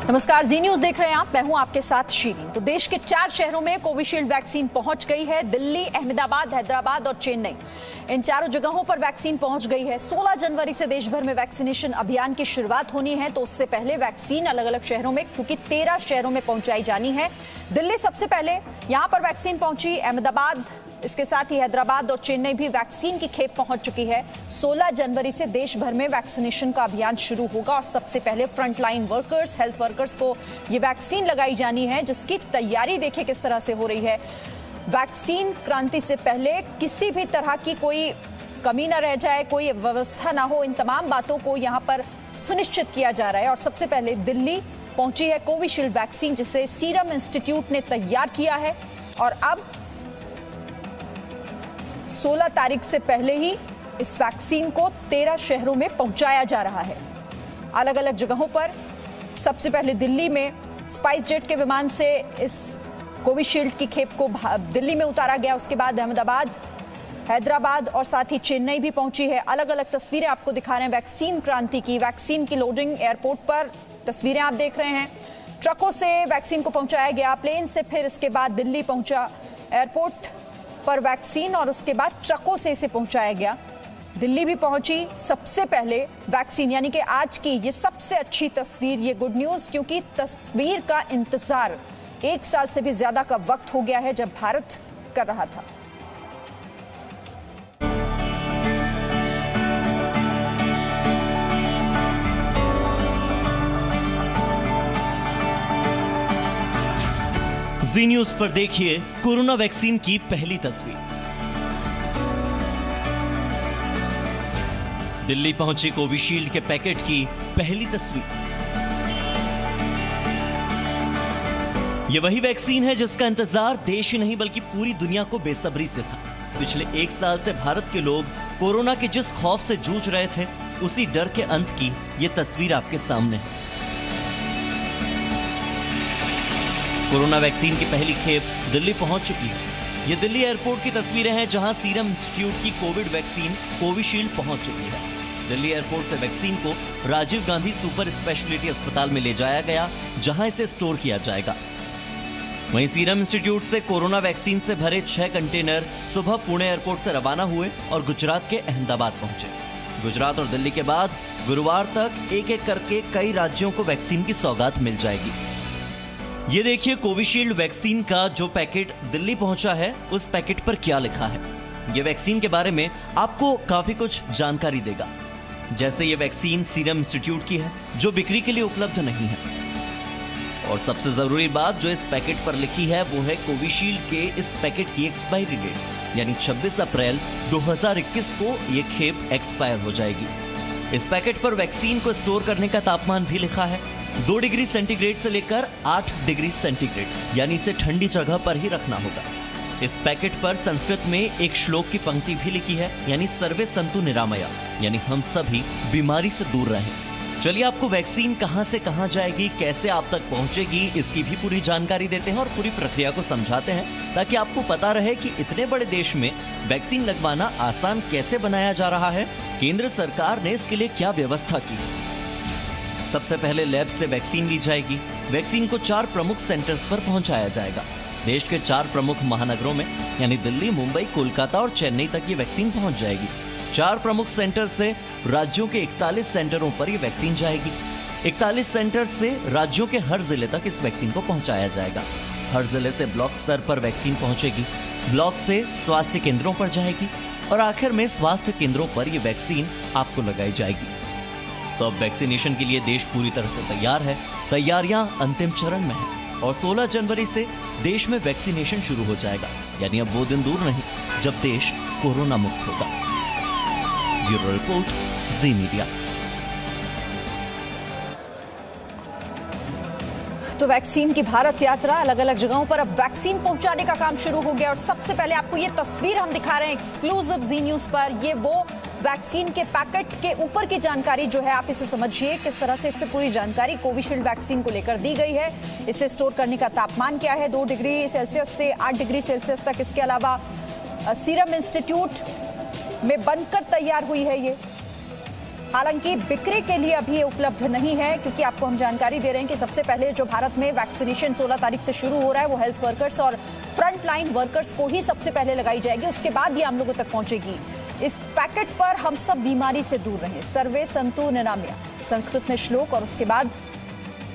नमस्कार, जी न्यूज देख रहे हैं आप। मैं हूं आपके साथ शीरीन। तो देश के 4 शहरों में कोविशील्ड वैक्सीन पहुंच गई है। दिल्ली, अहमदाबाद, हैदराबाद और चेन्नई, इन चारों जगहों पर वैक्सीन पहुंच गई है। 16 जनवरी से देश भर में वैक्सीनेशन अभियान की शुरुआत होनी है। तो उससे पहले वैक्सीन अलग अलग शहरों में, क्योंकि 13 शहरों में पहुंचाई जानी है। दिल्ली सबसे पहले यहां पर वैक्सीन पहुंची। अहमदाबाद, इसके साथ ही हैदराबाद और चेन्नई भी वैक्सीन की खेप पहुंच चुकी है। 16 जनवरी से देश भर में वैक्सीनेशन का अभियान शुरू होगा और सबसे पहले फ्रंटलाइन वर्कर्स, हेल्थ वर्कर्स को ये वैक्सीन लगाई जानी है, जिसकी तैयारी देखिए किस तरह से हो रही है। वैक्सीन क्रांति से पहले किसी भी तरह की कोई कमी ना रह जाए, कोई व्यवस्था ना हो, इन तमाम बातों को यहाँ पर सुनिश्चित किया जा रहा है। और सबसे पहले दिल्ली पहुंची है कोविशील्ड वैक्सीन, जिसे सीरम इंस्टीट्यूट ने तैयार किया है। और अब 16 तारीख से पहले ही इस वैक्सीन को 13 शहरों में पहुंचाया जा रहा है, अलग अलग जगहों पर। सबसे पहले दिल्ली में स्पाइस जेट के विमान से इस कोविशील्ड की खेप को दिल्ली में उतारा गया। उसके बाद अहमदाबाद, हैदराबाद और साथ ही चेन्नई भी पहुंची है। अलग अलग तस्वीरें आपको दिखा रहे हैं वैक्सीन क्रांति की। वैक्सीन की लोडिंग एयरपोर्ट पर तस्वीरें आप देख रहे हैं। ट्रकों से वैक्सीन को पहुंचाया गया, प्लेन से, फिर इसके बाद दिल्ली पहुंचा एयरपोर्ट पर वैक्सीन, और उसके बाद ट्रकों से इसे पहुंचाया गया। दिल्ली भी पहुंची सबसे पहले वैक्सीन, यानी कि आज की ये सबसे अच्छी तस्वीर, ये गुड न्यूज, क्योंकि तस्वीर का इंतजार 1 साल से भी ज्यादा का वक्त हो गया है जब भारत कर रहा था। जी न्यूज पर देखिए कोरोना वैक्सीन की पहली तस्वीर। दिल्ली पहुंची कोविशील्ड के पैकेट की पहली तस्वीर। यह वही वैक्सीन है जिसका इंतजार देश ही नहीं बल्कि पूरी दुनिया को बेसब्री से था। पिछले 1 साल से भारत के लोग कोरोना के जिस खौफ से जूझ रहे थे, उसी डर के अंत की यह तस्वीर आपके सामने है। कोरोना वैक्सीन की पहली खेप दिल्ली पहुंच चुकी है। ये दिल्ली एयरपोर्ट की तस्वीरें हैं, जहां सीरम इंस्टीट्यूट की कोविड वैक्सीन कोविशील्ड पहुंच चुकी है। दिल्ली एयरपोर्ट से वैक्सीन को राजीव गांधी सुपर स्पेशलिटी अस्पताल में ले जाया गया, जहां इसे स्टोर किया जाएगा। वहीं सीरम इंस्टीट्यूट से कोरोना वैक्सीन से भरे 6 कंटेनर सुबह पुणे एयरपोर्ट से रवाना हुए और गुजरात के अहमदाबाद पहुंचे। गुजरात और दिल्ली के बाद गुरुवार तक एक एक करके कई राज्यों को वैक्सीन की सौगात मिल जाएगी। ये देखिए कोविशील्ड वैक्सीन का जो पैकेट दिल्ली पहुंचा है, उस पैकेट पर क्या लिखा है। ये वैक्सीन के बारे में आपको काफी कुछ जानकारी देगा। जैसे ये वैक्सीन सीरम इंस्टीट्यूट की है, जो बिक्री के लिए उपलब्ध नहीं है। और सबसे जरूरी बात जो इस पैकेट पर लिखी है, वो है कोविशील्ड के इस पैकेट की एक्सपायरी डेट, यानी 26 अप्रैल 2021 को ये खेप एक्सपायर हो जाएगी। इस पैकेट पर वैक्सीन को स्टोर करने का तापमान भी लिखा है, 2 डिग्री सेंटीग्रेड से लेकर 8 डिग्री सेंटीग्रेड, यानी इसे ठंडी जगह पर ही रखना होगा। इस पैकेट पर संस्कृत में एक श्लोक की पंक्ति भी लिखी है, यानी सर्वे संतु निरामया, यानी हम सभी बीमारी से दूर रहें। चलिए आपको वैक्सीन कहां से कहां जाएगी, कैसे आप तक पहुंचेगी, इसकी भी पूरी जानकारी देते हैं और पूरी प्रक्रिया को समझाते हैं, ताकि आपको पता रहे कि इतने बड़े देश में वैक्सीन लगवाना आसान कैसे बनाया जा रहा है, केंद्र सरकार ने इसके लिए क्या व्यवस्था की है। सबसे पहले लैब से वैक्सीन ली जाएगी। वैक्सीन को 4 प्रमुख सेंटर्स पर पहुंचाया जाएगा। देश के 4 प्रमुख महानगरों में, यानी दिल्ली, मुंबई, कोलकाता और चेन्नई तक ये वैक्सीन पहुंच जाएगी। 4 प्रमुख सेंटर से राज्यों के 41 सेंटरों पर ये वैक्सीन जाएगी। 41 सेंटर से राज्यों के हर जिले तक इस वैक्सीन को पहुंचाया जाएगा। हर जिले से ब्लॉक स्तर पर वैक्सीन पहुंचेगी, ब्लॉक से स्वास्थ्य केंद्रों पर जाएगी और आखिर में स्वास्थ्य केंद्रों पर ये वैक्सीन आपको लगाई जाएगी। तो अब वैक्सीनेशन के लिए देश पूरी तरह से तैयार है। तैयारियां अंतिम चरण में है और 16 जनवरी से देश में वैक्सीनेशन शुरू हो जाएगा, यानी अब वो दिन दूर नहीं जब देश कोरोना मुक्त होगा। ब्यूरो रिपोर्ट, जी मीडिया। तो वैक्सीन की भारत यात्रा, अलग अलग जगहों पर अब वैक्सीन पहुंचाने का काम शुरू हो गया। और सबसे पहले आपको ये तस्वीर हम दिखा रहे हैं एक्सक्लूसिव जी न्यूज पर। ये वो वैक्सीन के पैकेट के ऊपर की जानकारी जो है, आप इसे समझिए किस तरह से इस पे पूरी जानकारी कोविशील्ड वैक्सीन को लेकर दी गई है। इसे स्टोर करने का तापमान क्या है, 2 डिग्री सेल्सियस से 8 डिग्री सेल्सियस तक। इसके अलावा सीरम इंस्टीट्यूट में बनकर तैयार हुई है ये। हालांकि बिक्री के लिए अभी उपलब्ध नहीं है, क्योंकि आपको हम जानकारी दे रहे हैं कि सबसे पहले जो भारत में वैक्सीनेशन 16 तारीख से शुरू हो रहा है वो हेल्थ वर्कर्स और फ्रंट लाइन वर्कर्स को ही सबसे पहले लगाई जाएगी, उसके बाद ये आम लोगों तक पहुंचेगी। इस पैकेट पर हम सब बीमारी से दूर रहें, सर्वे संतु निरामया, संस्कृत में श्लोक, और उसके बाद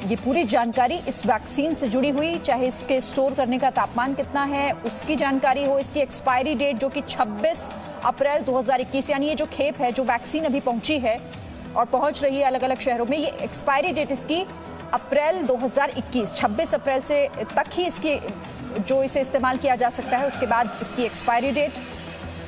ये पूरी जानकारी इस वैक्सीन से जुड़ी हुई, चाहे इसके स्टोर करने का तापमान कितना है उसकी जानकारी हो, इसकी एक्सपायरी डेट जो कि 26 अप्रैल 2021, यानी ये जो खेप है, जो वैक्सीन अभी पहुंची है और पहुंच रही है अलग अलग शहरों में, ये एक्सपायरी डेट इसकी अप्रैल 2021, 26 अप्रैल से तक ही इसकी जो इसे इस्तेमाल किया जा सकता है, उसके बाद इसकी एक्सपायरी डेट।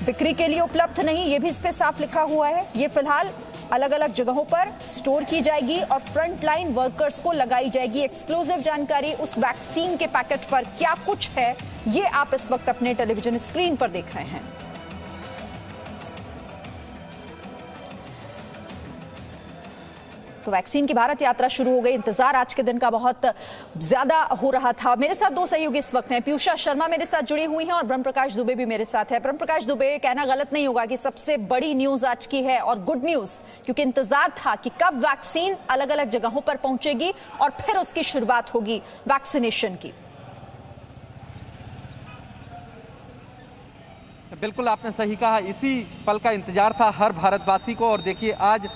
बिक्री के लिए उपलब्ध नहीं, ये भी इस पे साफ लिखा हुआ है। ये फिलहाल अलग अलग जगहों पर स्टोर की जाएगी और फ्रंट लाइन वर्कर्स को लगाई जाएगी। एक्सक्लूसिव जानकारी उस वैक्सीन के पैकेट पर क्या कुछ है, ये आप इस वक्त अपने टेलीविजन स्क्रीन पर देख रहे हैं। तो वैक्सीन की भारत यात्रा शुरू हो गई। इंतजार आज के दिन का बहुत ज्यादा हो रहा था। मेरे साथ दो सहयोगी इस वक्त हैं। पीयूषा शर्मा मेरे साथ जुड़ी हुई हैं और ब्रह्म प्रकाश दुबे भी मेरे साथ है। ब्रह्म प्रकाश दुबे, कहना गलत नहीं होगा कि सबसे बड़ी न्यूज आज की है और गुड न्यूज, क्योंकि इंतजार था कि कब वैक्सीन अलग अलग जगहों पर पहुंचेगी और फिर उसकी शुरुआत होगी वैक्सीनेशन की। बिल्कुल आपने सही कहा, इसी पल का इंतजार था हर भारतवासी को। और देखिए आज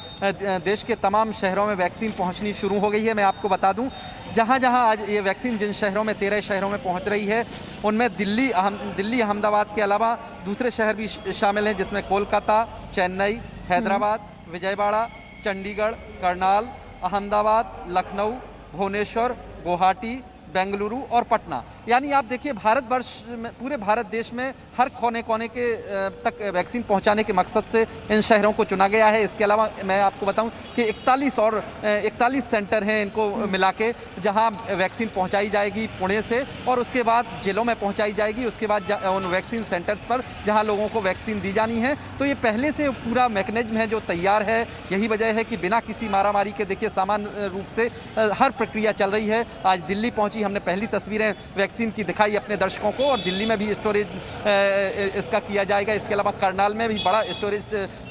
देश के तमाम शहरों में वैक्सीन पहुंचनी शुरू हो गई है। मैं आपको बता दूं, जहां जहां आज ये वैक्सीन जिन शहरों में 13 शहरों में पहुंच रही है, उनमें दिल्ली अहमदाबाद के अलावा दूसरे शहर भी शामिल हैं, जिसमें कोलकाता, चेन्नई, हैदराबाद, विजयवाड़ा, चंडीगढ़, करनाल, अहमदाबाद, लखनऊ, भुवनेश्वर, गुवाहाटी, बेंगलुरु और पटना। यानी आप देखिए भारतवर्ष में, पूरे भारत देश में हर कोने कोने के तक वैक्सीन पहुंचाने के मकसद से इन शहरों को चुना गया है। इसके अलावा मैं आपको बताऊं कि 41 सेंटर हैं इनको मिला के, जहां वैक्सीन पहुंचाई जाएगी पुणे से, और उसके बाद जिलों में पहुंचाई जाएगी। उसके बाद उन वैक्सीन सेंटर्स पर जहां लोगों को वैक्सीन दी जानी है। तो ये पहले से पूरा मैकेनिज्म है जो तैयार है। यही वजह है कि बिना किसी मारामारी के देखिए सामान्य रूप से हर प्रक्रिया चल रही है। आज दिल्ली पहुंची, हमने पहली तस्वीरें वैक्सीन की दिखाई अपने दर्शकों को, और दिल्ली में भी स्टोरेज इसका किया जाएगा। इसके अलावा करनाल में भी बड़ा स्टोरेज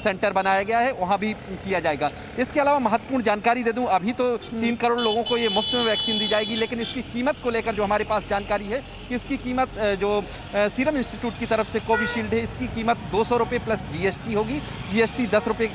सेंटर बनाया गया है, वहां भी किया जाएगा। इसके अलावा महत्वपूर्ण जानकारी दे दूं, अभी तो 3 करोड़ लोगों को ये मुफ्त में वैक्सीन दी जाएगी, लेकिन इसकी कीमत को लेकर जो हमारे पास जानकारी है कि इसकी कीमत जो सीरम इंस्टीट्यूट की तरफ से कोविशील्ड है, इसकी कीमत 200 रुपये प्लस GST होगी। GST 10 रुपये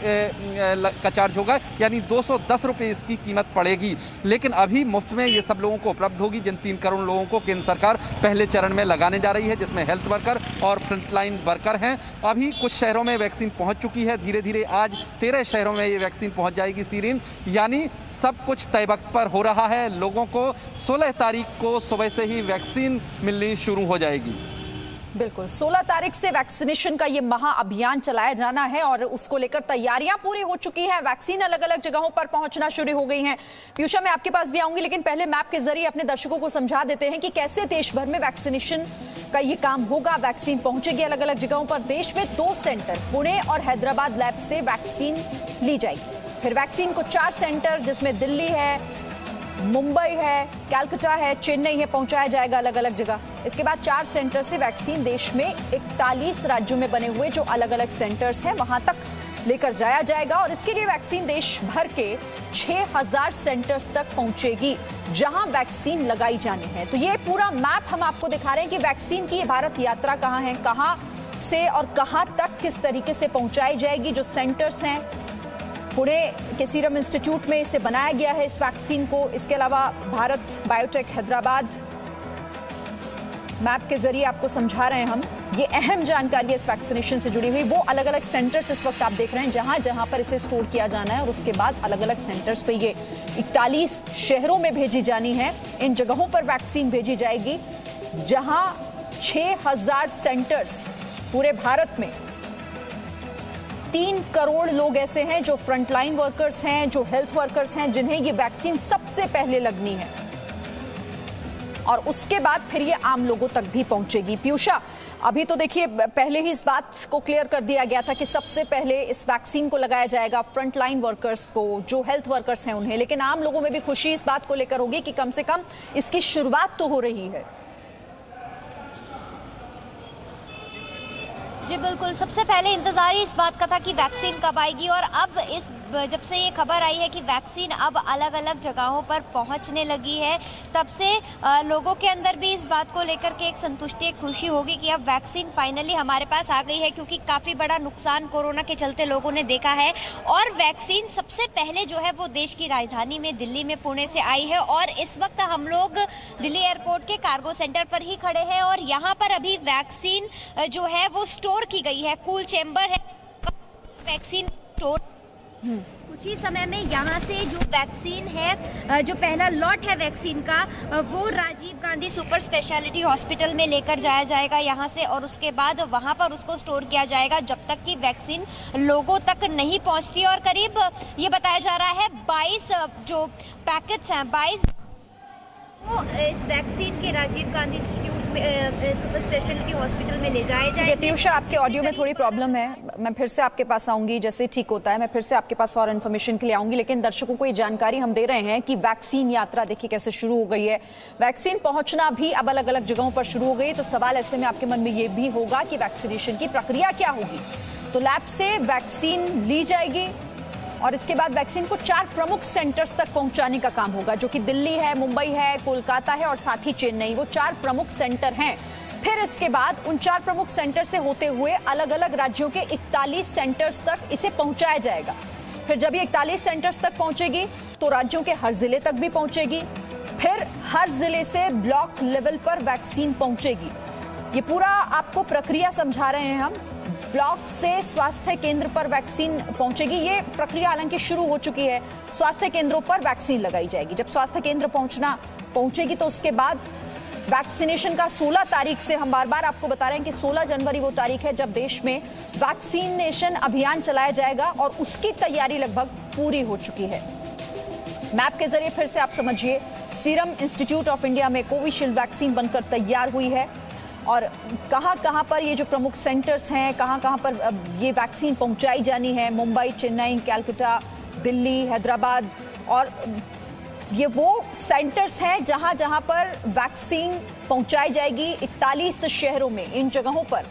का चार्ज होगा, यानी 210 रुपये इसकी कीमत पड़ेगी। लेकिन अभी मुफ्त में ये सब लोगों को उपलब्ध होगी, जिन 3 करोड़ लोगों को केंद्र सरकार पहले चरण में लगाने जा रही है, जिसमें हेल्थ वर्कर और फ्रंटलाइन वर्कर हैं। अभी कुछ शहरों में वैक्सीन पहुंच चुकी है, धीरे धीरे आज 13 शहरों में ये वैक्सीन पहुंच जाएगी सीरीन। यानी सब कुछ तय वक्त पर हो रहा है। लोगों को 16 तारीख को सुबह से ही वैक्सीन मिलनी शुरू हो जाएगी। बिल्कुल, 16 तारीख से वैक्सीनेशन का ये महाअभियान चलाया जाना है और उसको लेकर तैयारियां पूरी हो चुकी हैं। वैक्सीन अलग अलग जगहों पर पहुंचना शुरू हो गई हैं। पीयूषा, मैं आपके पास भी आऊंगी, लेकिन पहले मैप के जरिए अपने दर्शकों को समझा देते हैं कि कैसे देश भर में वैक्सीनेशन का ये काम होगा। वैक्सीन पहुंचेगी अलग अलग जगहों पर। देश में 2 सेंटर, पुणे और हैदराबाद लैब से वैक्सीन ली जाएगी। फिर वैक्सीन को 4 सेंटर, जिसमें दिल्ली है, मुंबई है, कलकत्ता है, चेन्नई है, पहुंचाया जाएगा अलग अलग जगह। इसके बाद 4 सेंटर से वैक्सीन देश में 41 राज्यों में बने हुए जो अलग अलग सेंटर्स हैं वहां तक लेकर जाया जाएगा। और इसके लिए वैक्सीन देश भर के 6000 सेंटर्स तक पहुंचेगी जहां वैक्सीन लगाई जानी है। तो ये पूरा मैप हम आपको दिखा रहे हैं कि वैक्सीन की भारत यात्रा कहां है, कहां से और कहां तक किस तरीके से पहुंचाई जाएगी। जो सेंटर्स हैं, पुणे के सीरम इंस्टीट्यूट में इसे बनाया गया है इस वैक्सीन को। इसके अलावा भारत बायोटेक हैदराबाद, मैप के जरिए आपको समझा रहे हैं हम। ये अहम जानकारी है इस वैक्सीनेशन से जुड़ी हुई। वो अलग अलग सेंटर्स इस वक्त आप देख रहे हैं जहां जहां पर इसे स्टोर किया जाना है, और उसके बाद अलग अलग सेंटर्स पे ये 41 शहरों में भेजी जानी है। इन जगहों पर वैक्सीन भेजी जाएगी जहां 6000 सेंटर्स पूरे भारत में। 3 करोड़ लोग ऐसे हैं जो फ्रंटलाइन वर्कर्स हैं, जो हेल्थ वर्कर्स हैं, जिन्हें ये वैक्सीन सबसे पहले लगनी है और उसके बाद फिर ये आम लोगों तक भी पहुंचेगी। पीयूषा, अभी तो देखिए पहले ही इस बात को क्लियर कर दिया गया था कि सबसे पहले इस वैक्सीन को लगाया जाएगा फ्रंटलाइन वर्कर्स को, जो हेल्थ वर्कर्स हैं उन्हें, लेकिन आम लोगों में भी खुशी इस बात को लेकर होगी कि कम से कम इसकी शुरुआत तो हो रही है। जी जी बिल्कुल, सबसे पहले इंतजार ही इस बात का था कि वैक्सीन कब आएगी, और अब जब से ये खबर आई है कि वैक्सीन अब अलग अलग जगहों पर पहुंचने लगी है, तब से लोगों के अंदर भी इस बात को लेकर के एक संतुष्टि, एक खुशी होगी कि अब वैक्सीन फाइनली हमारे पास आ गई है, क्योंकि काफ़ी बड़ा नुकसान कोरोना के चलते लोगों ने देखा है। और वैक्सीन सबसे पहले जो है वो देश की राजधानी में दिल्ली में पुणे से आई है, और इस वक्त हम लोग दिल्ली एयरपोर्ट के कार्गो सेंटर पर ही खड़े हैं, और यहाँ पर अभी वैक्सीन जो है वो स्टोर की गई है, कूल चेंबर है वैक्सीन स्टोर। कुछ ही समय में यहाँ से जो वैक्सीन है, जो पहला लॉट है वैक्सीन का, वो Rajiv Gandhi super speciality hospital में लेकर जाया जाएगा यहाँ से, और उसके बाद वहाँ पर उसको स्टोर किया जाएगा जब तक कि वैक्सीन लोगों तक नहीं पहुँचती। और करीब ये बताया जा रहा है 22 जो पैकेट्स हैं, 22 वो इस वैक्सीन के राजीव गांधी इंस्टीट्यूट में सुपर स्पेशलिटी हॉस्पिटल में ले जाए जाएंगे। पीयूषा, आपके ऑडियो में थोड़ी प्रॉब्लम है, मैं फिर से आपके पास आऊंगी, जैसे ठीक होता है मैं फिर से आपके पास और इन्फॉर्मेशन के लिए आऊंगी। लेकिन दर्शकों को ये जानकारी हम दे रहे हैं कि वैक्सीन यात्रा देखिए कैसे शुरू हो गई है, वैक्सीन पहुंचना भी अब अलग अलग जगहों पर शुरू हो गई। तो सवाल ऐसे में आपके मन में ये भी होगा कि वैक्सीनेशन की प्रक्रिया क्या होगी। तो लैब से वैक्सीन ली जाएगी और इसके बाद वैक्सीन को 4 प्रमुख सेंटर्स तक पहुंचाने का काम होगा, जो कि दिल्ली है, मुंबई है, कोलकाता है और साथ ही चेन्नई। वो 4 प्रमुख सेंटर हैं। फिर इसके बाद उन 4 प्रमुख सेंटर से होते हुए अलग अलग राज्यों के 41 सेंटर्स तक इसे पहुंचाया जाएगा। फिर जब ये 41 सेंटर्स तक पहुंचेगी तो राज्यों के हर जिले तक भी पहुंचेगी। फिर हर जिले से ब्लॉक लेवल पर वैक्सीन पहुंचेगी। ये पूरा आपको प्रक्रिया समझा रहे हैं हम। ब्लॉक से स्वास्थ्य केंद्र पर वैक्सीन पहुंचेगी। ये प्रक्रिया हालांकि शुरू हो चुकी है। स्वास्थ्य केंद्रों पर वैक्सीन लगाई जाएगी। जब स्वास्थ्य केंद्र पहुंचेगी तो उसके बाद वैक्सीनेशन का 16 तारीख से, हम बार बार आपको बता रहे हैं कि 16 जनवरी वो तारीख है जब देश में वैक्सीनेशन अभियान चलाया जाएगा, और उसकी तैयारी लगभग पूरी हो चुकी है। मैप के जरिए फिर से आप समझिए, सीरम इंस्टीट्यूट ऑफ इंडिया में कोविशील्ड वैक्सीन बनकर तैयार हुई है, और कहां पर ये जो प्रमुख सेंटर्स हैं, कहां पर ये वैक्सीन पहुंचाई जानी है, मुंबई, चेन्नई, कलकत्ता, दिल्ली, हैदराबाद, और ये वो सेंटर्स हैं जहां पर वैक्सीन पहुंचाई जाएगी। 41 शहरों में इन जगहों पर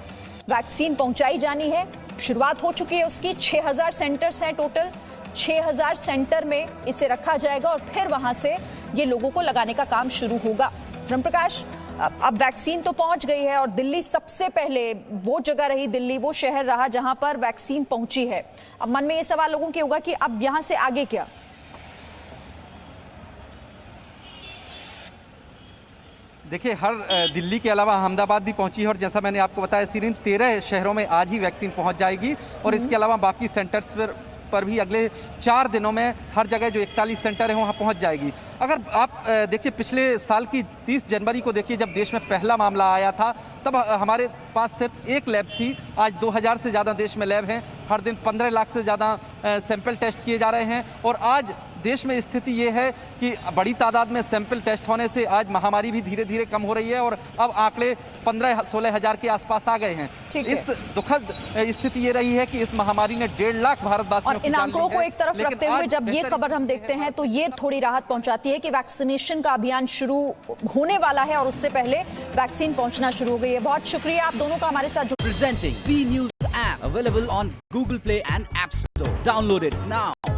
वैक्सीन पहुंचाई जानी है। शुरुआत हो चुकी है उसकी। 6000 सेंटर्स हैं टोटल। 6000 सेंटर में इसे रखा जाएगा और फिर वहां से ये लोगों को लगाने का काम शुरू होगा। ब्रह्मप्रकाश, अब वैक्सीन तो पहुंच गई है और दिल्ली सबसे पहले वो जगह रही, दिल्ली वो शहर रहा जहां पर वैक्सीन पहुंची है। अब मन में ये सवाल लोगों के होगा कि अब यहां से आगे क्या? देखिए, हर दिल्ली के अलावा अहमदाबाद भी पहुंची है, और जैसा मैंने आपको बताया सीरीन, 13 शहरों में आज ही वैक्सीन पहुंच जाएगी, और इसके अलावा बाकी सेंटर्स पर भी अगले 4 दिनों में हर जगह जो 41 सेंटर है वहां पहुंच जाएगी। अगर आप देखिए, पिछले साल की 30 जनवरी को देखिए, जब देश में पहला मामला आया था, तब हमारे पास सिर्फ एक लैब थी। आज 2000 से ज़्यादा देश में लैब हैं। हर दिन 15 लाख से ज़्यादा सैंपल टेस्ट किए जा रहे हैं, और आज देश में स्थिति ये है कि बड़ी तादाद में सैंपल टेस्ट होने से आज महामारी भी धीरे धीरे कम हो रही है, और अब आंकड़े 15-16 हजार के आसपास आ गए हैं। इस दुखद स्थिति ये रही है कि इस महामारी ने 1.5 लाख भारतवासियों और इन आंकड़ों को एक तरफ रखते हुए जब ये खबर हम देखते हैं तो ये थोड़ी राहत पहुंचाती है कि वैक्सीनेशन का अभियान शुरू होने वाला है, और उससे पहले वैक्सीन पहुंचना शुरू हो गई है। बहुत शुक्रिया आप दोनों का हमारे साथ। Presenting V News app available on Google Play and App Store. Download it now.